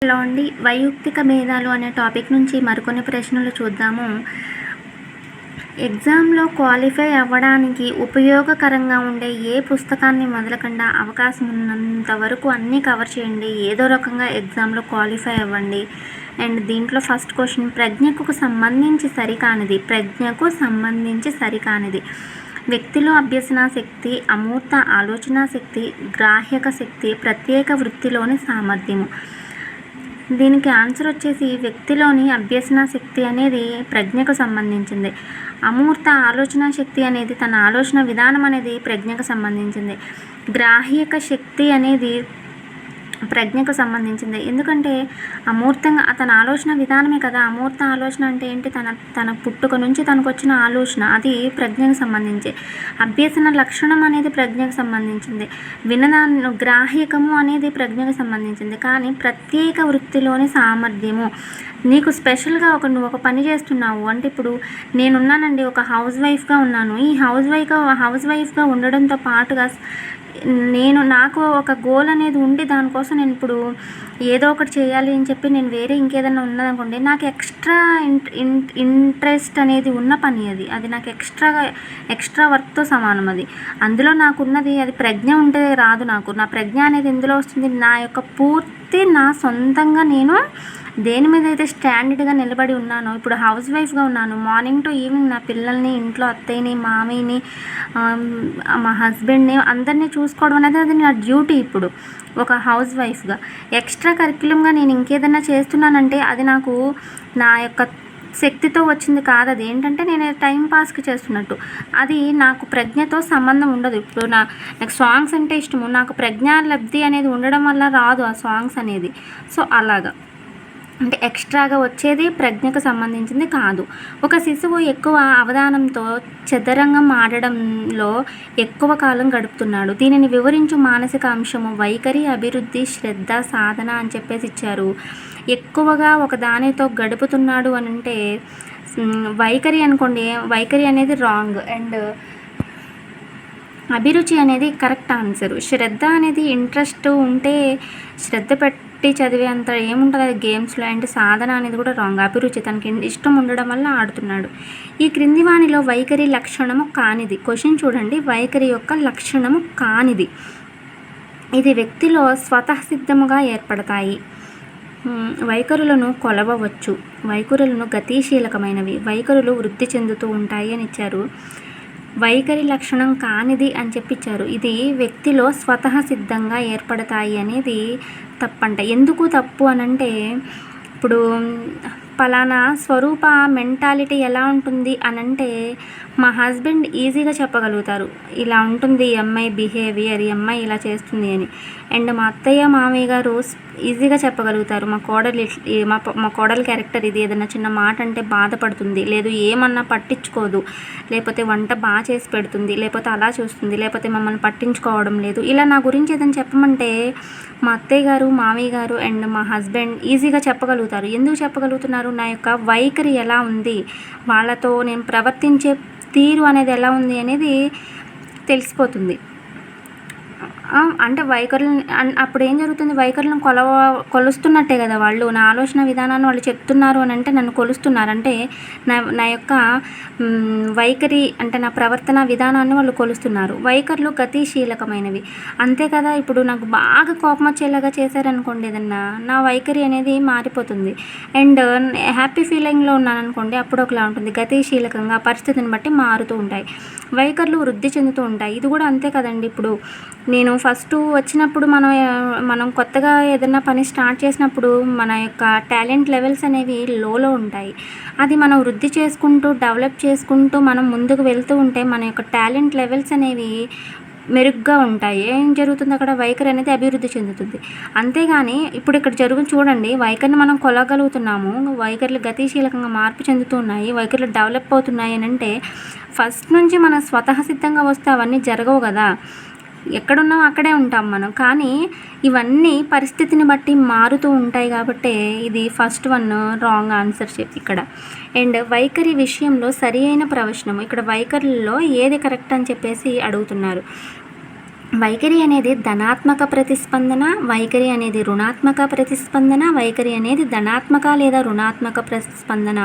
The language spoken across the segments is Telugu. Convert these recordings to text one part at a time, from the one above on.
హలో అండి, వైయక్తిక భేదాలు అనే టాపిక్ నుంచి మరికొన్ని ప్రశ్నలు చూద్దాము. ఎగ్జామ్లో క్వాలిఫై అవ్వడానికి ఉపయోగకరంగా ఉండే ఏ పుస్తకాన్ని మొదలకుండా అవకాశం ఉన్నంత వరకు అన్నీ కవర్ చేయండి. ఏదో రకంగా ఎగ్జామ్లో క్వాలిఫై అవ్వండి. అండ్ దీంట్లో ఫస్ట్ క్వశ్చన్, ప్రజ్ఞకు సంబంధించి సరికానిది. వ్యక్తిలో అభ్యసన శక్తి, అమూర్త ఆలోచన శక్తి, గ్రాహ్యక శక్తి, ప్రత్యేక వృత్తిలోని సామర్థ్యము. దీనికి ఆన్సర్ వచ్చేసి వ్యక్తిలోని అభ్యసన శక్తి అనేది ప్రజ్ఞకు సంబంధించింది. అమూర్త ఆలోచన శక్తి అనేది తన ఆలోచన విధానం అనేది ప్రజ్ఞకు సంబంధించింది. గ్రాహ్యక శక్తి అనేది ప్రజ్ఞకు సంబంధించింది. ఎందుకంటే అమూర్తంగా తన ఆలోచన విధానమే కదా. అమూర్త ఆలోచన అంటే ఏంటి? తన పుట్టుక నుంచి తనకు వచ్చిన ఆలోచన, అది ప్రజ్ఞకు సంబంధించి. అభ్యసన లక్షణం అనేది ప్రజ్ఞకు సంబంధించింది. గ్రాహ్యకము అనేది ప్రజ్ఞకు సంబంధించింది. కానీ ప్రత్యేక వృత్తిలోని సామర్థ్యము, నీకు స్పెషల్గా నువ్వు ఒక పని చేస్తున్నావు అంటే, ఇప్పుడు నేనున్నానండి, ఒక హౌస్ వైఫ్గా ఉన్నాను. ఈ హౌస్ వైఫ్గా ఉండడంతో పాటుగా నాకు ఒక గోల్ అనేది ఉండి దానికోసం నేను ఇప్పుడు ఏదో ఒకటి చేయాలి అని చెప్పి నేను వేరే ఇంకేదైనా ఉన్నదనుకోండి, నాకు ఎక్స్ట్రా ఇంట్రెస్ట్ అనేది ఉన్న పని అది నాకు ఎక్స్ట్రా వర్క్తో సమానం. అది అందులో నాకున్నది, అది ప్రజ్ఞ ఉంటే రాదు. నా ప్రజ్ఞ అనేది ఎందులో వస్తుంది? నా యొక్క పూర్తి నా సొంతంగా నేను దేని మీద అయితే స్టాండర్డ్గా నిలబడి ఉన్నానో. ఇప్పుడు హౌస్ వైఫ్గా ఉన్నాను, మార్నింగ్ టు ఈవినింగ్ నా పిల్లల్ని, ఇంట్లో అత్తయ్యని, మామయ్యని, మా హస్బెండ్ని అందరినీ చూసుకోవడం అనేది అది నా డ్యూటీ. ఇప్పుడు ఒక హౌస్ వైఫ్గా ఎక్స్ట్రా కరిక్యులంగా నేను ఇంకేదన్నా చేస్తున్నానంటే అది నాకు నా యొక్క శక్తితో వచ్చింది కాదు. అది ఏంటంటే నేను టైం పాస్కి చేస్తున్నట్టు. అది నాకు ప్రజ్ఞతో సంబంధం ఉండదు. ఇప్పుడు నాకు సాంగ్స్ అంటే ఇష్టము, నాకు ప్రజ్ఞా లబ్ధి అనేది ఉండడం వల్ల రాదు ఆ సాంగ్స్ అనేది. సో అలాగా అంటే ఎక్స్ట్రాగా వచ్చేది ప్రజ్ఞకు సంబంధించింది కాదు. ఒక శిశువు ఎక్కువ అవధానంతో చదరంగం ఆడడంలో ఎక్కువ కాలం గడుపుతున్నాడు. దీనిని వివరించు మానసిక అంశము వైఖరి, అభివృద్ధి, శ్రద్ధ, సాధన అని చెప్పేసి ఇచ్చారు. ఎక్కువగా ఒక దానితో గడుపుతున్నాడు అని అంటే వైఖరి అనుకోండి, వైఖరి అనేది రాంగ్. అండ్ అభిరుచి అనేది కరెక్ట్ ఆన్సరు. శ్రద్ధ అనేది ఇంట్రెస్ట్ ఉంటే శ్రద్ధ పెట్టి చదివే అంత ఏముంటుంది అది గేమ్స్లో. అండ్ సాధన అనేది కూడా రాంగ్. అభిరుచి, తనకి ఇష్టం ఉండడం వల్ల ఆడుతున్నాడు. ఈ క్రింది వానిలో వైఖరి లక్షణము కానిది. క్వశ్చన్ చూడండి, వైఖరి యొక్క లక్షణము కానిది. ఇది వ్యక్తిలో స్వతఃసిద్ధముగా ఏర్పడతాయి. వైఖరులను కొలవవచ్చు. వైఖరులను గతిశీలకమైనవి. వైఖరులు వృద్ధి చెందుతూ ఉంటాయి అని ఇచ్చారు. వైఖరి లక్షణం కానిది అని చెప్పించారు. ఇది వ్యక్తిలో స్వతః సిద్ధంగా ఏర్పడతాయి అనేది తప్పంట. ఎందుకు తప్పు అనంటే, ఇప్పుడు పలానా స్వరూప మెంటాలిటీ ఎలా ఉంటుంది అనంటే మా హస్బెండ్ ఈజీగా చెప్పగలుగుతారు, ఇలా ఉంటుంది ఈ అమ్మాయి బిహేవియర్, ఈ అమ్మాయి ఇలా చేస్తుంది అని. అండ్ మా అత్తయ్య మామయ్య గారు ఈజీగా చెప్పగలుగుతారు, మా కోడలి క్యారెక్టర్ ఇది. ఏదైనా చిన్న మాట అంటే బాధపడుతుంది, లేదు ఏమన్నా పట్టించుకోదు, లేకపోతే వంట బాగా చేసి పెడుతుంది, లేకపోతే అలా చూస్తుంది, లేకపోతే మమ్మల్ని పట్టించుకోవడం లేదు. ఇలా నా గురించి ఏదైనా చెప్పమంటే మా అత్తయ్య గారు, మామయ్య గారు అండ్ మా హస్బెండ్ ఈజీగా చెప్పగలుగుతారు. ఎందుకు చెప్పగలుగుతున్నారు? నా యొక్క వైఖరి ఎలా ఉంది, వాళ్ళతో నేను ప్రవర్తించే తీరు అనేది ఎలా ఉంది అనేది తెలిసిపోతుంది. అంటే వైఖరులను అప్పుడు ఏం జరుగుతుంది? వైఖరులను కొలుస్తున్నట్టే కదా వాళ్ళు. నా ఆలోచన విధానాన్ని వాళ్ళు చెప్తున్నారు అని అంటే నన్ను కొలుస్తున్నారు. అంటే నా యొక్క వైఖరి అంటే నా ప్రవర్తన విధానాన్ని వాళ్ళు కొలుస్తున్నారు. వైఖరులు గతిశీలకమైనవి, అంతే కదా. ఇప్పుడు నాకు బాగా కోపం వచ్చేలాగా చేశారనుకోండి ఏదన్నా, నా వైఖరి అనేది మారిపోతుంది. అండ్ హ్యాపీ ఫీలింగ్లో ఉన్నాను అనుకోండి, అప్పుడు ఒకలా ఉంటుంది. గతిశీలకంగా పరిస్థితిని బట్టి మారుతూ ఉంటాయి. వైఖరులు వృద్ధి చెందుతూ ఉంటాయి. ఇది కూడా అంతే కదండి. ఇప్పుడు నేను ఫస్ట్ వచ్చినప్పుడు మనం కొత్తగా ఏదైనా పని స్టార్ట్ చేసినప్పుడు మన యొక్క టాలెంట్ లెవెల్స్ అనేవి లోలో ఉంటాయి. అది మనం వృద్ధి చేసుకుంటూ డెవలప్ చేసుకుంటూ మనం ముందుకు వెళ్తూ ఉంటే మన యొక్క టాలెంట్ లెవెల్స్ అనేవి మెరుగ్గా ఉంటాయి. ఏం జరుగుతుంది అక్కడ? వైఖరి అనేది అభివృద్ధి చెందుతుంది. అంతేగాని ఇప్పుడు ఇక్కడ చూడండి, వైఖరిని మనం కొలగలుగుతున్నాము, వైఖరులు గతిశీలకంగా మార్పు చెందుతున్నాయి, వైఖరులు డెవలప్ అవుతున్నాయి అని అంటే ఫస్ట్ నుంచి మనం స్వతః సిద్ధంగా వస్తే అవన్నీ జరగవు కదా. ఎక్కడున్నాం అక్కడే ఉంటాం మనం. కానీ ఇవన్నీ పరిస్థితిని బట్టి మారుతూ ఉంటాయి కాబట్టి ఇది ఫస్ట్ వన్ రాంగ్ ఆన్సర్ ఇక్కడ. అండ్ వైఖరి విషయంలో సరి అయిన ప్రవచనము. ఇక్కడ వైఖరిలో ఏది కరెక్ట్ అని చెప్పేసి అడుగుతున్నారు. వైఖరి అనేది ధనాత్మక ప్రతిస్పందన, వైఖరి అనేది రుణాత్మక ప్రతిస్పందన, వైఖరి అనేది ధనాత్మక లేదా రుణాత్మక ప్రతిస్పందన,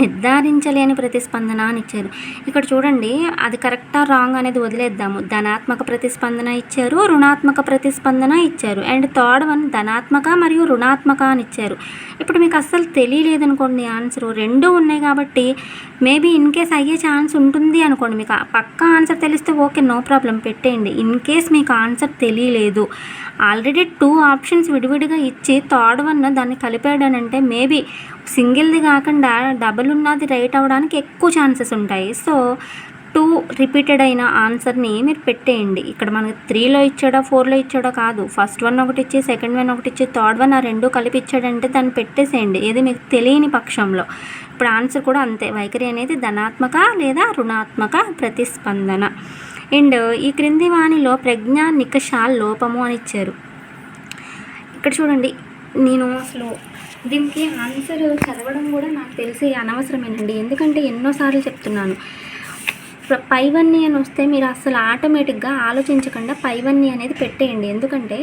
నిర్ధారించలేని ప్రతిస్పందన అని ఇచ్చారు. ఇక్కడ చూడండి, అది కరెక్టా రాంగ్ అనేది వదిలేద్దాము. ధనాత్మక ప్రతిస్పందన ఇచ్చారు, రుణాత్మక ప్రతిస్పందన ఇచ్చారు, అండ్ థర్డ్ వన్ ధనాత్మక మరియు రుణాత్మక అని ఇచ్చారు. ఇప్పుడు మీకు అస్సలు తెలియలేదు అనుకోండి, ఆన్సర్ రెండు ఉన్నాయి కాబట్టి మేబీ ఇన్ కేస్ అయ్యే ఛాన్స్ ఉంటుంది అనుకోండి. మీకు పక్కా ఆన్సర్ తెలిస్తే ఓకే, నో ప్రాబ్లం, పెట్టేయండి. ఇన్ కేస్ మీకు ఆన్సర్ తెలియలేదు, ఆల్రెడీ 2 ఆప్షన్స్ విడివిడిగా ఇచ్చి థర్డ్ వన్ దాన్ని కలిపాడనంటే మేబీ సింగిల్ది కాకుండా డబుల్ ఉన్నది రైట్ అవ్వడానికి ఎక్కువ ఛాన్సెస్ ఉంటాయి. సో 2 రిపీటెడ్ అయిన ఆన్సర్ని మీరు పెట్టేయండి. ఇక్కడ మనకి 3లో ఇచ్చాడో 4లో ఇచ్చాడో కాదు, ఫస్ట్ వన్ ఒకటి ఇచ్చి సెకండ్ వన్ ఒకటి ఇచ్చి థర్డ్ వన్ ఆ రెండు కలిపి ఇచ్చాడంటే దాన్ని పెట్టేసేయండి, ఏది మీకు తెలియని పక్షంలో. ఇప్పుడు ఆన్సర్ కూడా అంతే, వైఖరి అనేది ధనాత్మక లేదా రుణాత్మక ప్రతిస్పందన. అండ్ ఈ క్రింది వాణిలో ప్రజ్ఞా నికషాల లోపము అని ఇచ్చారు. ఇక్కడ చూడండి, నేను అసలు దీనికి ఆన్సర్ చదవడం కూడా నాకు తెలిసి అనవసరమేనండి, ఎందుకంటే ఎన్నోసార్లు చెప్తున్నాను. పైవన్నీ అని వస్తే మీరు అసలు ఆటోమేటిక్గా ఆలోచించకుండా పైవన్నీ అనేది పెట్టేయండి, ఎందుకంటే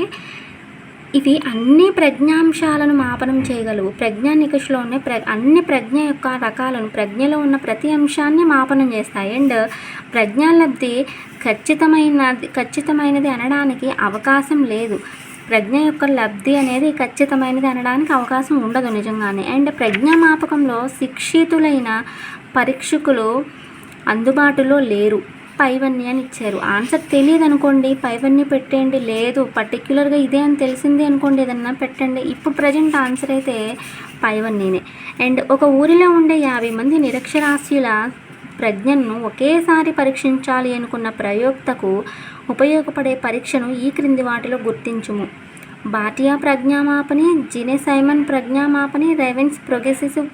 ఇవి అన్ని ప్రజ్ఞాంశాలను మాపనం చేయగలవు. ప్రజ్ఞా నికషలో ఉన్న అన్ని ప్రజ్ఞ యొక్క రకాలను, ప్రజ్ఞలో ఉన్న ప్రతి అంశాన్ని మాపనం చేస్తాయి. అండ్ ప్రజ్ఞాలబ్ధి ఖచ్చితమైనది అనడానికి అవకాశం లేదు. ప్రజ్ఞ యొక్క లబ్ధి అనేది ఖచ్చితమైనది అనడానికి అవకాశం ఉండదు నిజంగానే. అండ్ ప్రజ్ఞామాపకంలో శిక్షితులైన పరీక్షకులు అందుబాటులో లేరు. పైవన్నీ అని ఇచ్చారు. ఆన్సర్ తెలియదు అనుకోండి, పైవన్నీ పెట్టండి. లేదు పర్టిక్యులర్గా ఇదే అని తెలిసింది అనుకోండి, ఏదన్నా పెట్టండి. ఇప్పుడు ప్రజెంట్ ఆన్సర్ అయితే పైవన్నీనే. అండ్ ఒక ఊరిలో ఉండే 50 మంది నిరక్షరాస్యుల ప్రజ్ఞను ఒకేసారి పరీక్షించాలి అనుకున్న ప్రయోక్తకు ఉపయోగపడే పరీక్షను ఈ క్రింది వాటిలో గుర్తించుము. బాటియా ప్రజ్ఞామాపని, జినే సైమన్ ప్రజ్ఞామాపని, రెవెన్స్ ప్రోగ్రెసివ్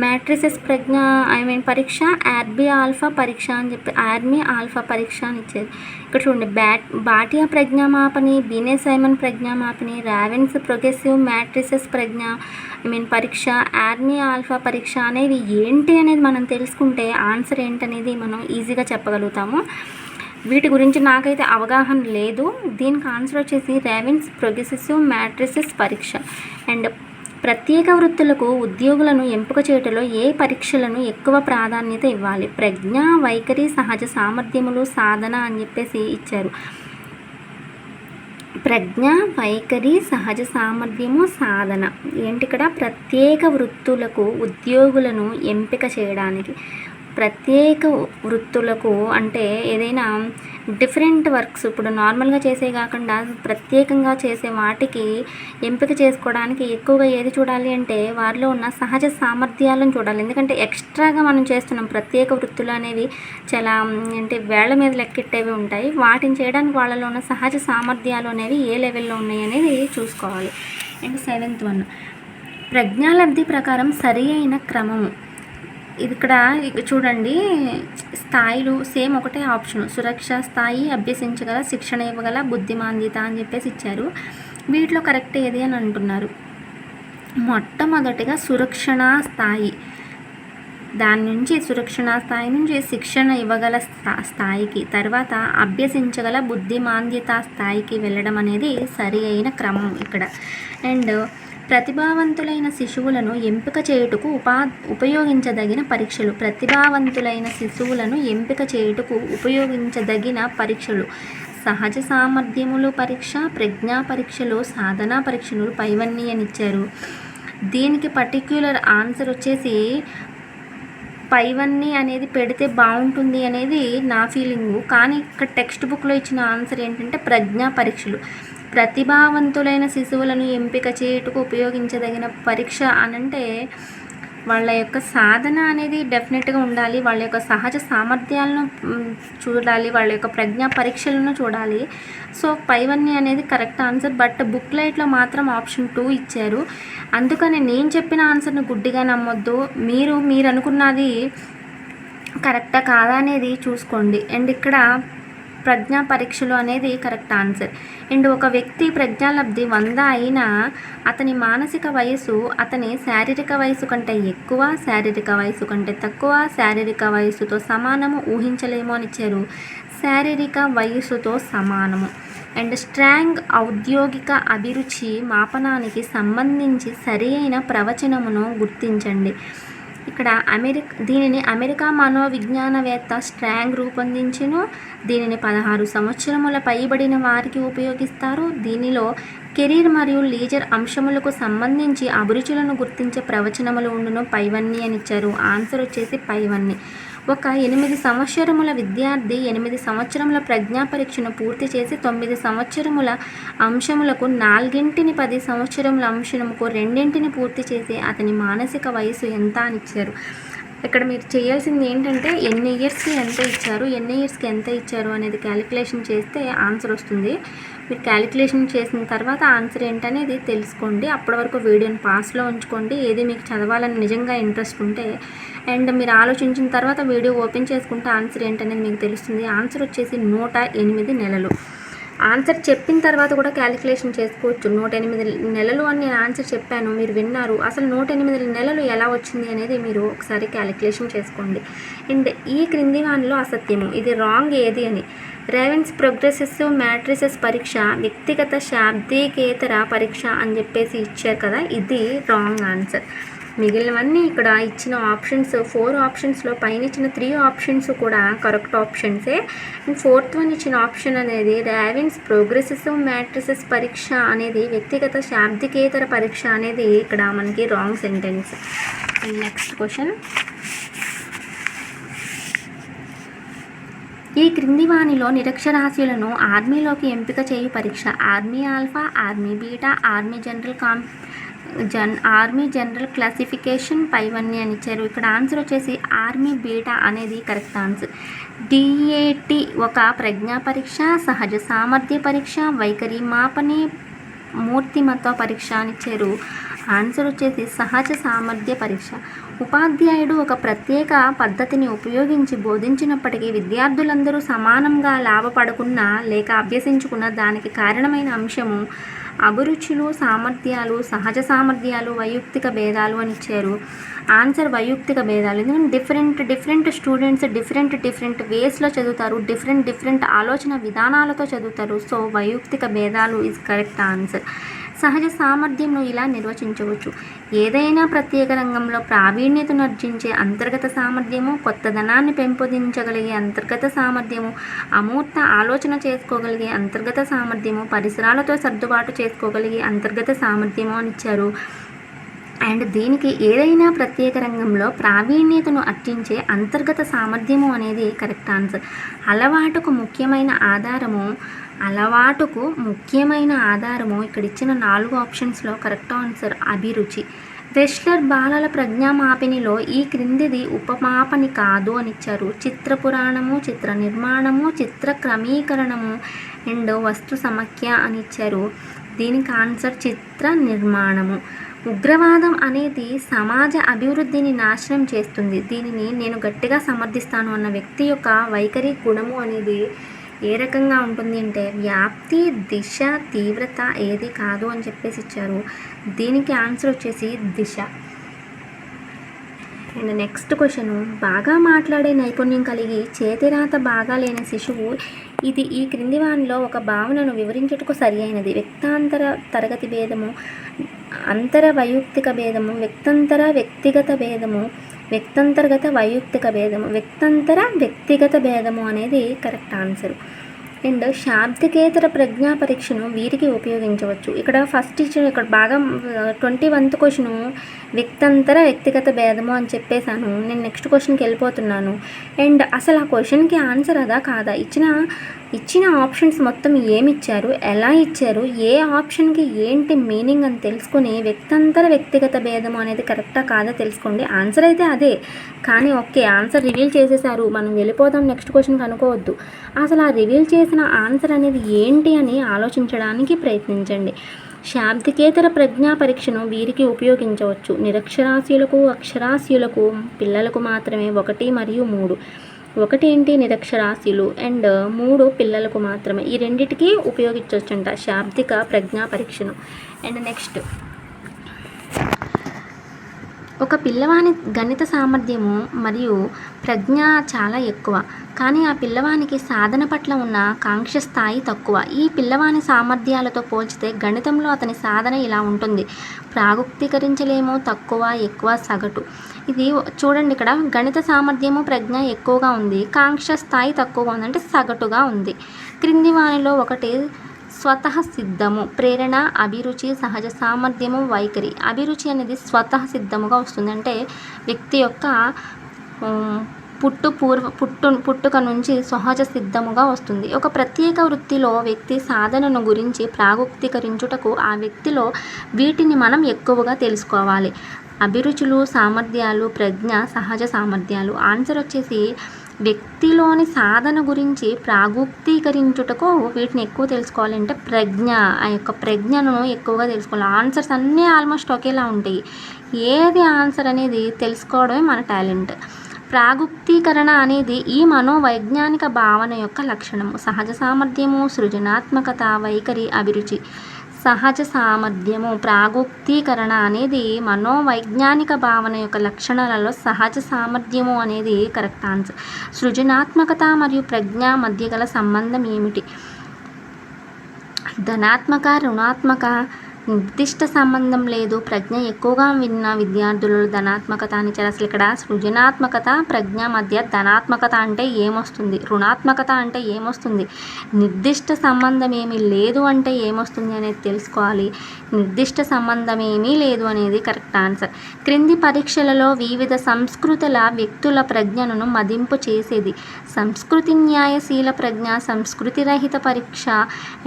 మ్యాట్రిసెస్ పరీక్ష, ఆర్మీ ఆల్ఫా పరీక్ష అని చెప్పి ఆర్మీ ఆల్ఫా పరీక్ష అని ఇచ్చేది. ఇక్కడ చూడండి, బాటియా ప్రజ్ఞామాపని, బినే సైమన్ ప్రజ్ఞామాపని, రావెన్స్ ప్రోగ్రెసివ్ మ్యాట్రిసెస్ పరీక్ష, ఆర్మీ ఆల్ఫా పరీక్ష అనేవి ఏంటి అనేది మనం తెలుసుకుంటే ఆన్సర్ ఏంటనేది మనం ఈజీగా చెప్పగలుగుతాము. వీటి గురించి నాకైతే అవగాహన లేదు. దీనికి ఆన్సర్ వచ్చేసి రెవెన్స్ ప్రోగ్రెసివ్ మ్యాట్రిసెస్ పరీక్ష. అండ్ ప్రత్యేక వృత్తులకు ఉద్యోగులను ఎంపిక చేయటంలో ఏ పరీక్షలను ఎక్కువ ప్రాధాన్యత ఇవ్వాలి? ప్రజ్ఞ, వైఖరి, సహజ సామర్థ్యములు, సాధన అని చెప్పేసి ఇచ్చారు. ప్రజ్ఞ, వైఖరి, సహజ సామర్థ్యము, సాధన ఏంటి? ఇక్కడ ప్రత్యేక వృత్తులకు ఉద్యోగులను ఎంపిక చేయడానికి. ప్రత్యేక వృత్తులకు అంటే ఏదైనా డిఫరెంట్ వర్క్స్, ఇప్పుడు నార్మల్గా చేసే కాకుండా ప్రత్యేకంగా చేసే వాటికి ఎంపిక చేసుకోవడానికి ఎక్కువగా ఏది చూడాలి అంటే వారిలో ఉన్న సహజ సామర్థ్యాలను చూడాలి. ఎందుకంటే ఎక్స్ట్రాగా మనం చేస్తున్నాం, ప్రత్యేక వృత్తులు అనేవి చాలా అంటే వేళ్ల మీద లెక్కెట్టేవి ఉంటాయి. వాటిని చేయడానికి వాళ్ళలో ఉన్న సహజ సామర్థ్యాలు అనేవి ఏ లెవెల్లో ఉన్నాయి అనేది చూసుకోవాలి. అండ్ 7th వన్, ప్రజ్ఞాలబ్ధి ప్రకారం సరి అయిన క్రమము. ఇది ఇక్కడ చూడండి, స్థాయిలు సేమ్ ఒకటే ఆప్షన్, సురక్ష స్థాయి, అభ్యసించగల, శిక్షణ ఇవ్వగల, బుద్ధిమాంద్యత అని చెప్పేసి ఇచ్చారు. వీటిలో కరెక్ట్ ఏది అని అంటున్నారు. మొట్టమొదటిగా సురక్షణ స్థాయి, దాని నుంచి సురక్షణ స్థాయి నుంచి శిక్షణ ఇవ్వగల స్థాయికి, తర్వాత అభ్యసించగల బుద్ధిమాంద్యత స్థాయికి వెళ్ళడం అనేది సరి అయిన క్రమం ఇక్కడ. అండ్ ప్రతిభావంతులైన శిశువులను ఎంపిక చేయుటకు ఉపయోగించదగిన పరీక్షలు. ప్రతిభావంతులైన శిశువులను ఎంపిక చేయుటకు ఉపయోగించదగిన పరీక్షలు: సహజ సామర్థ్యములు పరీక్ష, ప్రజ్ఞా పరీక్షలు, సాధనా పరీక్షలు, పైవన్నీ అని ఇచ్చారు. దీనికి పర్టిక్యులర్ ఆన్సర్ వచ్చేసి పైవన్నీ అనేది పెడితే బాగుంటుంది అనేది నా ఫీలింగు. కానీ ఇక్కడ టెక్స్ట్ బుక్లో ఇచ్చిన ఆన్సర్ ఏంటంటే ప్రజ్ఞా పరీక్షలు. ప్రతిభావంతులైన శిశువులను ఎంపిక చేయుటకు ఉపయోగించదగిన పరీక్ష అనంటే వాళ్ళ యొక్క సాధన అనేది డెఫినెట్గా ఉండాలి, వాళ్ళ యొక్క సహజ సామర్థ్యాలను చూడాలి, వాళ్ళ యొక్క ప్రజ్ఞా పరీక్షలను చూడాలి. సో పైవన్నీ అనేది కరెక్ట్ ఆన్సర్. బట్ బుక్లైట్లో మాత్రం ఆప్షన్ 2 ఇచ్చారు. అందుకని నేను చెప్పిన ఆన్సర్ని గుడ్డిగా నమ్మొద్దు, మీరు అనుకున్నది కరెక్టా కాదా అనేది చూసుకోండి. అండ్ ఇక్కడ ప్రజ్ఞా పరీక్షలు అనేది కరెక్ట్ ఆన్సర్. అండ్ ఒక వ్యక్తి ప్రజ్ఞాలబ్ధి 100 అయినా అతని మానసిక వయసు అతని శారీరక వయసు కంటే ఎక్కువ, శారీరక వయసు కంటే తక్కువ, శారీరక వయసుతో సమానము ఊహించలేము అని ఇచ్చారు. శారీరక వయసుతో సమానము. అండ్ స్ట్రాంగ్ ఔద్యోగిక అభిరుచి మాపనానికి సంబంధించి సరి అయిన ప్రవచనమును గుర్తించండి. ఇక్కడ దీనిని అమెరికా మనోవిజ్ఞానవేత్త స్ట్రాంగ్ రూపొందించును. దీనిని 16 సంవత్సరముల పైబడిన వారికి ఉపయోగిస్తారు. దీనిలో కెరీర్ మరియు లీజర్ అంశములకు సంబంధించి అభిరుచులను గుర్తించే ప్రవచనములు ఉండును. పైవన్నీ అని ఇచ్చారు. ఆన్సర్ వచ్చేసి పైవన్నీ. ఒక 8 సంవత్సరముల విద్యార్థి 8 సంవత్సరముల ప్రజ్ఞా పరీక్షను పూర్తి చేసి 9 సంవత్సరముల అంశములకు 4 10 సంవత్సరముల అంశముకు 2 పూర్తి చేసి అతని మానసిక వయసు ఎంత అని ఇచ్చారు. ఇక్కడ మీరు చేయాల్సింది ఏంటంటే ఎన్ని ఇయర్స్కి ఎంత ఇచ్చారు అనేది క్యాలిక్యులేషన్ చేస్తే ఆన్సర్ వస్తుంది. మీరు క్యాలిక్యులేషన్ చేసిన తర్వాత ఆన్సర్ ఏంటనేది తెలుసుకోండి. అప్పటి వరకు వీడియోని పాస్లో ఉంచుకోండి. ఏది మీకు చదవాలని నిజంగా ఇంట్రెస్ట్ ఉంటే అండ్ మీరు ఆలోచించిన తర్వాత వీడియో ఓపెన్ చేసుకుంటే ఆన్సర్ ఏంటనేది మీకు తెలుస్తుంది. ఆన్సర్ వచ్చేసి 108 నెలలు. ఆన్సర్ చెప్పిన తర్వాత కూడా క్యాలిక్యులేషన్ చేసుకోవచ్చు. 108 నెలలు అని నేను ఆన్సర్ చెప్పాను, మీరు విన్నారు. అసలు 108 నెలలు ఎలా వచ్చింది అనేది మీరు ఒకసారి క్యాలిక్యులేషన్ చేసుకోండి. అండ్ ఈ క్రింది వానిలో అసత్యము, ఇది రాంగ్ ఏది అని. రేవెన్స్ ప్రోగ్రెసివ్ మ్యాట్రిసెస్ పరీక్ష వ్యక్తిగత శాబ్దికేతర పరీక్ష అని చెప్పేసి ఇచ్చారు కదా, ఇది రాంగ్ ఆన్సర్. మిగిలినవన్నీ ఇక్కడ ఇచ్చిన ఆప్షన్స్ 4 ఆప్షన్స్లో పైన ఇచ్చిన 3 ఆప్షన్స్ కూడా కరెక్ట్ ఆప్షన్సే. అండ్ 4th వన్ ఇచ్చిన ఆప్షన్ అనేది రేవెన్స్ ప్రోగ్రెసివ్ మ్యాట్రిసెస్ పరీక్ష అనేది వ్యక్తిగత శాబ్దికేతర పరీక్ష అనేది ఇక్కడ మనకి రాంగ్ సెంటెన్స్. నెక్స్ట్ క్వశ్చన్, ఈ క్రింది వానిలో నిరక్షరాస్యులను ఆర్మీలోకి ఎంపిక చేయు పరీక్ష army alpha, army beta, army general classification పైవన్నీ అని ఇచ్చారు. ఇక్కడ ఆన్సర్ వచ్చేసి ఆర్మీ బీటా అనేది కరెక్ట్ ఆన్సర్. డిఏటి ఒక ప్రజ్ఞా పరీక్ష, సహజ సామర్థ్య పరీక్ష, వైఖరి మాపని, మూర్తిమత్వ పరీక్ష అని ఇచ్చారు. ఆన్సర్ వచ్చేసి సహజ సామర్థ్య పరీక్ష. ఉపాధ్యాయుడు ఒక ప్రత్యేక పద్ధతిని ఉపయోగించి బోధించినప్పటికీ విద్యార్థులందరూ సమానంగా లాభపడకున్నా లేక అభ్యసించుకున్న దానికి కారణమైన అంశము అభిరుచులు, సామర్థ్యాలు, సహజ సామర్థ్యాలు, వైయక్తిక భేదాలు అని ఇచ్చారు. ఆన్సర్ వైయక్తిక భేదాలు. ఎందుకంటే డిఫరెంట్ స్టూడెంట్స్ డిఫరెంట్ వేస్లో చదువుతారు, డిఫరెంట్ ఆలోచన విధానాలతో చదువుతారు. సో వైయక్తిక భేదాలు ఈజ్ కరెక్ట్ ఆన్సర్. సహజ సామర్థ్యంను ఇలా నిర్వచించవచ్చు, ఏదైనా ప్రత్యేక రంగంలో ప్రావీణ్యతను ఆర్జించే అంతర్గత సామర్థ్యము, కొత్తదనాన్ని పెంపొందించగలిగే అంతర్గత సామర్థ్యము, అమూర్త ఆలోచన చేసుకోగలిగే అంతర్గత సామర్థ్యము, పరిసరాలతో సర్దుబాటు చేసుకోగలిగే అంతర్గత సామర్థ్యము అని ఇచ్చారు. అండ్ దీనికి ఏదైనా ప్రత్యేక రంగంలో ప్రావీణ్యతను అర్జించే అంతర్గత సామర్థ్యము అనేది కరెక్ట్ ఆన్సర్. అలవాటుకు ముఖ్యమైన ఆధారము ఇక్కడ ఇచ్చిన 4 ఆప్షన్స్లో కరెక్ట్ ఆన్సర్ అభిరుచి. వెస్లర్ బాలల ప్రజ్ఞామాపినిలో ఈ క్రిందిది ఉపమాపని కాదు అని ఇచ్చారు. చిత్ర పురాణము, చిత్ర నిర్మాణము, చిత్ర క్రమీకరణము అండ్ వస్తు సమాఖ్య అని ఇచ్చారు. దీనికి ఆన్సర్ చిత్ర నిర్మాణము. ఉగ్రవాదం అనేది సమాజ అభివృద్ధిని నాశనం చేస్తుంది, దీనిని నేను గట్టిగా సమర్థిస్తాను అన్న వ్యక్తి యొక్క వైఖరి గుణము అనేది ఏ రకంగా ఉంటుంది అంటే వ్యాప్తి, దిశ, తీవ్రత ఏది కాదు అని చెప్పేసి ఇచ్చారు. దీనికి ఆన్సర్ వచ్చేసి దిశ. అండ్ నెక్స్ట్ క్వశ్చన్, బాగా మాట్లాడే నైపుణ్యం కలిగి చేతిరాత బాగా లేని శిశువు ఇది ఈ క్రింది వానిలో ఒక భావనను వివరించుటకు సరి అయినది. వ్యక్తాంతర తరగతి భేదము, అంతర వైయక్తిక భేదము, వ్యక్తంతర వ్యక్తిగత భేదము, వ్యక్తంతర్గత వైయక్తిక భేదము, వ్యక్తంతర వ్యక్తిగత భేదము అనేది కరెక్ట్ ఆన్సర్. అండ్ శాబ్దికేతర ప్రజ్ఞా పరీక్షను వీరికి ఉపయోగించవచ్చు. ఇక్కడ ఫస్ట్ ఇచ్చిన ఇక్కడ బాగా 21th క్వశ్చను వ్యక్తంతర వ్యక్తిగత భేదము అని చెప్పేశాను. నేను నెక్స్ట్ క్వశ్చన్కి వెళ్ళిపోతున్నాను. అండ్ అసలు ఆ క్వశ్చన్కి ఆన్సర్ అదా కాదా, ఇచ్చిన ఆప్షన్స్ మొత్తం ఏమి ఇచ్చారు, ఎలా ఇచ్చారు, ఏ ఆప్షన్కి ఏంటి మీనింగ్ అని తెలుసుకుని వ్యక్తంతర వ్యక్తిగత భేదము అనేది కరెక్టా కాదా తెలుసుకోండి. ఆన్సర్ అయితే అదే, కానీ ఓకే ఆన్సర్ రివీల్ చేసేసారు, మనం వెళ్ళిపోదాం నెక్స్ట్ క్వశ్చన్కి అనుకోవద్దు. అసలు ఆ రివీల్ చేసిన ఆన్సర్ అనేది ఏంటి అని ఆలోచించడానికి ప్రయత్నించండి. శాబ్దికేతర ప్రజ్ఞా పరీక్షను వీరికి ఉపయోగించవచ్చు. నిరక్షరాస్యులకు, అక్షరాస్యులకు, పిల్లలకు మాత్రమే 1 మరియు 3. ఒకటి ఏంటి నిరక్షరాస్యులు అండ్ 3 పిల్లలకు మాత్రమే. ఈ రెండిటికి ఉపయోగించవచ్చంట శాబ్దిక ప్రజ్ఞా పరీక్షను. అండ్ నెక్స్ట్, ఒక పిల్లవాని గణిత సామర్థ్యము మరియు ప్రజ్ఞ చాలా ఎక్కువ, కానీ ఆ పిల్లవానికి సాధన పట్ల ఉన్న కాంక్ష స్థాయి తక్కువ. ఈ పిల్లవాని సామర్థ్యాలతో పోల్చితే గణితంలో అతని సాధన ఇలా ఉంటుంది: ప్రాగుక్తీకరించలేము, తక్కువ, ఎక్కువ, సగటు. ఇది చూడండి, ఇక్కడ గణిత సామర్థ్యము ప్రజ్ఞ ఎక్కువగా ఉంది, కాంక్ష స్థాయి తక్కువగా ఉంది, అంటే సగటుగా ఉంది. క్రింది వానిలో ఒకటి స్వతః సిద్ధము: ప్రేరణ, అభిరుచి, సహజ సామర్థ్యము, వైఖరి. అభిరుచి అనేది స్వతః సిద్ధముగా వస్తుంది, అంటే వ్యక్తి యొక్క పుట్టుక నుంచి సహజ సిద్ధముగా వస్తుంది. ఒక ప్రత్యేక వృత్తిలో వ్యక్తి సాధనను గురించి ప్రాగుక్తీకరించుటకు ఆ వ్యక్తిలో వీటిని మనం ఎక్కువగా తెలుసుకోవాలి: అభిరుచులు, సామర్థ్యాలు, ప్రజ్ఞ, సహజ సామర్థ్యాలు. ఆన్సర్ వచ్చేసి వ్యక్తిలోని సాధన గురించి ప్రాగుక్తీకరించుటకు వీటిని ఎక్కువ తెలుసుకోవాలంటే ప్రజ్ఞ, ఆ యొక్క ప్రజ్ఞను ఎక్కువగా తెలుసుకోవాలి. ఆన్సర్స్ అన్నీ ఆల్మోస్ట్ ఒకేలా ఉంటాయి, ఏది ఆన్సర్ అనేది తెలుసుకోవడమే మన టాలెంట్. ప్రాగుక్తీకరణ అనేది ఈ మనోవైజ్ఞానిక భావన యొక్క లక్షణము. సహజ సామర్థ్యము, సృజనాత్మకత, వైఖరి, అభిరుచి. సహజ సామర్థ్యము, ప్రాగుక్తీకరణ అనేది మనోవైజ్ఞానిక భావన యొక్క లక్షణాలలో సహజ సామర్థ్యము అనేది కరెక్ట్ ఆన్సర్. సృజనాత్మకత మరియు ప్రజ్ఞ మధ్య గల సంబంధం ఏమిటి? ధనాత్మక, రుణాత్మక, నిర్దిష్ట సంబంధం లేదు. ప్రజ్ఞ ఎక్కువగా విన్న విద్యార్థులు ధనాత్మకత అని చెప్పారు. అసలు ఇక్కడ సృజనాత్మకత, ప్రజ్ఞ మధ్య ధనాత్మకత అంటే ఏమొస్తుంది, రుణాత్మకత అంటే ఏమొస్తుంది, నిర్దిష్ట సంబంధం ఏమీ లేదు అంటే ఏమొస్తుంది అనేది తెలుసుకోవాలి. నిర్దిష్ట సంబంధం ఏమీ లేదు అనేది కరెక్ట్ ఆన్సర్. క్రింది పరీక్షలలో వివిధ సంస్కృతుల వ్యక్తుల ప్రజ్ఞను మదింపు చేసేది: సంస్కృతి న్యాయశీల ప్రజ్ఞ, సంస్కృతి రహిత పరీక్ష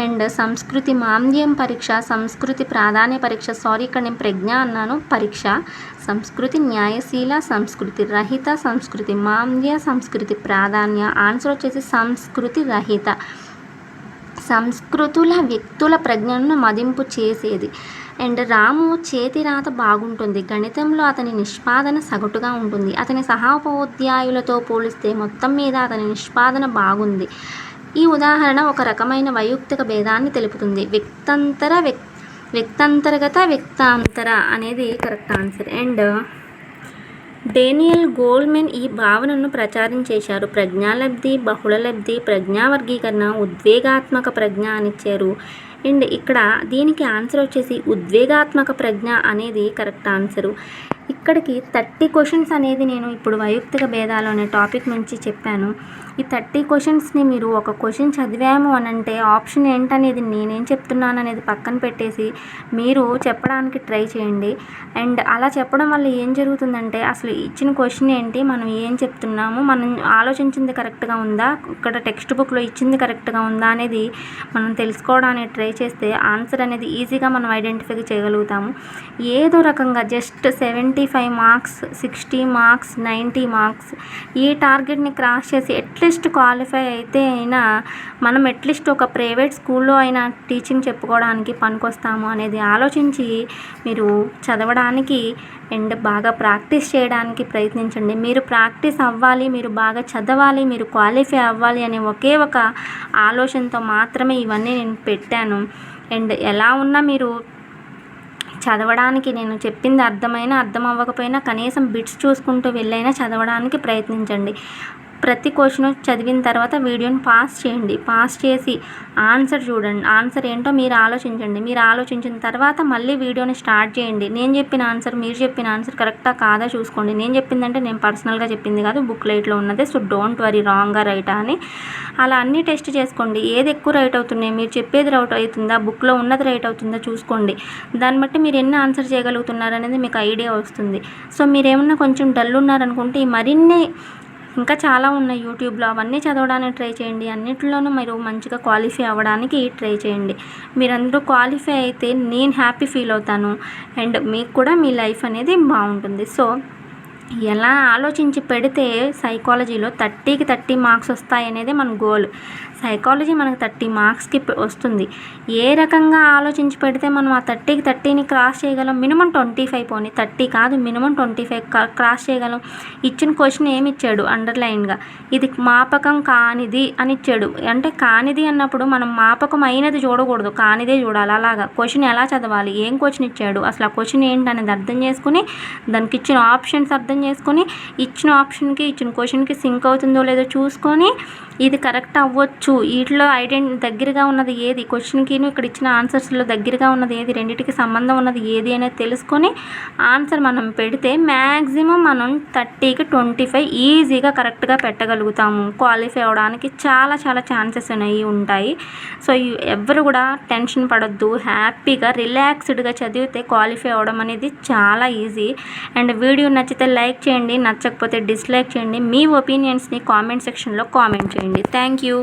అండ్ సంస్కృతి మాంద్యం పరీక్ష, సంస్కృతి ప్రాధాన్య పరీక్ష. సారీ, ఇక్కడ నేను ప్రజ్ఞ అన్నాను, పరీక్ష. సంస్కృతి న్యాయశీల, సంస్కృతి రహిత, సంస్కృతి మాంద్య, సంస్కృతి ప్రాధాన్య. ఆన్సర్ వచ్చేసి సంస్కృతి రహిత. సంస్కృతుల వ్యక్తుల ప్రజ్ఞను మదింపు చేసేది. అండ్ రాము చేతి రాత బాగుంటుంది, గణితంలో అతని నిష్పాదన సగటుగా ఉంటుంది. అతని సహోపాధ్యాయులతో పోలిస్తే మొత్తం మీద అతని నిష్పాదన బాగుంది. ఈ ఉదాహరణ ఒక రకమైన వైయక్తిక భేదాన్ని తెలుపుతుంది. వ్యక్తంతర్గత, వ్యక్తాంతర అనేది కరెక్ట్ ఆన్సర్. అండ్ డేనియల్ గోల్మెన్ ఈ భావనను ప్రచారం చేశారు: ప్రజ్ఞాలబ్ధి, బహుళలబ్ధి, ప్రజ్ఞావర్గీకరణ, ఉద్వేగాత్మక ప్రజ్ఞ అని ఇచ్చారు. అండ్ ఇక్కడ దీనికి ఆన్సర్ వచ్చేసి ఉద్వేగాత్మక ప్రజ్ఞ అనేది కరెక్ట్ ఆన్సరు. ఇక్కడికి 30 క్వశ్చన్స్ అనేది నేను ఇప్పుడు వైయక్తిక భేదాలు అనే టాపిక్ నుంచి చెప్పాను. ఈ 30 క్వశ్చన్స్ని మీరు ఒక క్వశ్చన్ చదివాము అని అంటే ఆప్షన్ ఏంటనేది నేనేం చెప్తున్నాను అనేది పక్కన పెట్టేసి మీరు చెప్పడానికి ట్రై చేయండి. అండ్ అలా చెప్పడం వల్ల ఏం జరుగుతుందంటే అసలు ఇచ్చిన క్వశ్చన్ ఏంటి, మనం ఏం చెప్తున్నాము, మనం ఆలోచించింది కరెక్ట్గా ఉందా, ఇక్కడ టెక్స్ట్ బుక్లో ఇచ్చింది కరెక్ట్గా ఉందా అనేది మనం తెలుసుకోవడానికి ట్రై చేస్తే ఆన్సర్ అనేది ఈజీగా మనం ఐడెంటిఫై చేయగలుగుతాము. ఏదో రకంగా జస్ట్ 75 మార్క్స్, 60 మార్క్స్, 90 మార్క్స్ ఈ టార్గెట్ని క్రాస్ చేసి అట్లీస్ట్ క్వాలిఫై అయితే అయినా మనం అట్లీస్ట్ ఒక ప్రైవేట్ స్కూల్లో అయినా టీచింగ్ చెప్పుకోవడానికి పనికొస్తాము అనేది ఆలోచించి మీరు చదవడానికి అండ్ బాగా ప్రాక్టీస్ చేయడానికి ప్రయత్నించండి. మీరు ప్రాక్టీస్ అవ్వాలి, మీరు బాగా చదవాలి, మీరు క్వాలిఫై అవ్వాలి అనే ఒకే ఒక ఆలోచనతో మాత్రమే ఇవన్నీ నేను పెట్టాను. అండ్ ఎలా ఉన్నా మీరు చదవడానికి నేను చెప్పింది అర్థం అవ్వకపోయినా కనీసం బిట్స్ చూసుకుంటూ వెళ్ళైనా చదవడానికి ప్రయత్నించండి. ప్రతి క్వశ్చన్ చదివిన తర్వాత వీడియోని పాస్ చేయండి. పాస్ చేసి ఆన్సర్ చూడండి, ఆన్సర్ ఏంటో మీరు ఆలోచించండి. మీరు ఆలోచించిన తర్వాత మళ్ళీ వీడియోని స్టార్ట్ చేయండి. నేను చెప్పిన ఆన్సర్, మీరు చెప్పిన ఆన్సర్ కరెక్టా కాదా చూసుకోండి. నేను చెప్పిందంటే నేను పర్సనల్గా చెప్పింది కాదు, బుక్లెట్లో ఉన్నదే. సో డోంట్ వరీ రాంగా రైటా అని అలా అన్నీ టెస్ట్ చేసుకోండి. ఏది ఎక్కువ రైట్ అవుతున్నాయి, మీరు చెప్పేది రైట్ అవుతుందా, బుక్లో ఉన్నది రైట్ అవుతుందా చూసుకోండి. దాన్ని బట్టి మీరు ఎన్ని ఆన్సర్ చేయగలుగుతున్నారు అనేది మీకు ఐడియా వస్తుంది. సో మీరేమన్నా కొంచెం డల్ ఉన్నారనుకుంటే ఈ మరిన్ని ఇంకా చాలా ఉన్నాయి యూట్యూబ్లో, అవన్నీ చదవడానికి ట్రై చేయండి. అన్నింటిలోనూ మీరు మంచిగా క్వాలిఫై అవ్వడానికి ట్రై చేయండి. మీరందరూ క్వాలిఫై అయితే నేను హ్యాపీ ఫీల్ అవుతాను అండ్ మీకు కూడా మీ లైఫ్ అనేది బాగుంటుంది. సో ఎలా ఆలోచించి పెడితే సైకాలజీలో 30కి 30 మార్క్స్ వస్తాయనేది మన గోల్. సైకాలజీ మనకు 30 మార్క్స్కి వస్తుంది. ఏ రకంగా ఆలోచించి పెడితే మనం ఆ 30కి 30ని క్రాస్ చేయగలం? మినిమం 25, పోనీ 30 కాదు మినిమం 25 క్రాస్ చేయగలం. ఇచ్చిన క్వశ్చన్ ఏమి ఇచ్చాడు అండర్లైన్గా, ఇది మాపకం కానిది అని ఇచ్చాడు. అంటే కానిది అన్నప్పుడు మనం మాపకం అయినది చూడకూడదు, కానిదే చూడాలి. అలాగా క్వశ్చన్ ఎలా చదవాలి, ఏం క్వశ్చన్ ఇచ్చాడు, అసలు ఆ క్వశ్చన్ ఏంటి అనేది అర్థం చేసుకుని, దానికి ఇచ్చిన ఆప్షన్స్ అర్థం చేసుకొని, ఇచ్చిన ఆప్షన్కి ఇచ్చిన క్వశ్చన్కి సింక్ అవుతుందో లేదో చూసుకొని, ఇది కరెక్ట్ అవ్వచ్చు, వీటిలో దగ్గరగా ఉన్నది ఏది, క్వశ్చన్కి ఇక్కడ ఇచ్చిన ఆన్సర్స్లో దగ్గరగా ఉన్నది ఏది, రెండింటికి సంబంధం ఉన్నది ఏది అనేది తెలుసుకొని ఆన్సర్ మనం పెడితే మ్యాక్సిమం మనం 30కి 25 ఈజీగా కరెక్ట్గా పెట్టగలుగుతాము. క్వాలిఫై అవ్వడానికి చాలా చాలా ఛాన్సెస్ ఉంటాయి. సో ఎవరు కూడా టెన్షన్ పడొద్దు, హ్యాపీగా రిలాక్స్డ్గా చదివితే క్వాలిఫై అవ్వడం అనేది చాలా ఈజీ. అండ్ వీడియో నచ్చితే లైక్ చేయండి, నచ్చకపోతే డిస్లైక్ చేయండి. మీ ఒపీనియన్స్ని కామెంట్ సెక్షన్లో కామెంట్ చేయండి. Thank you.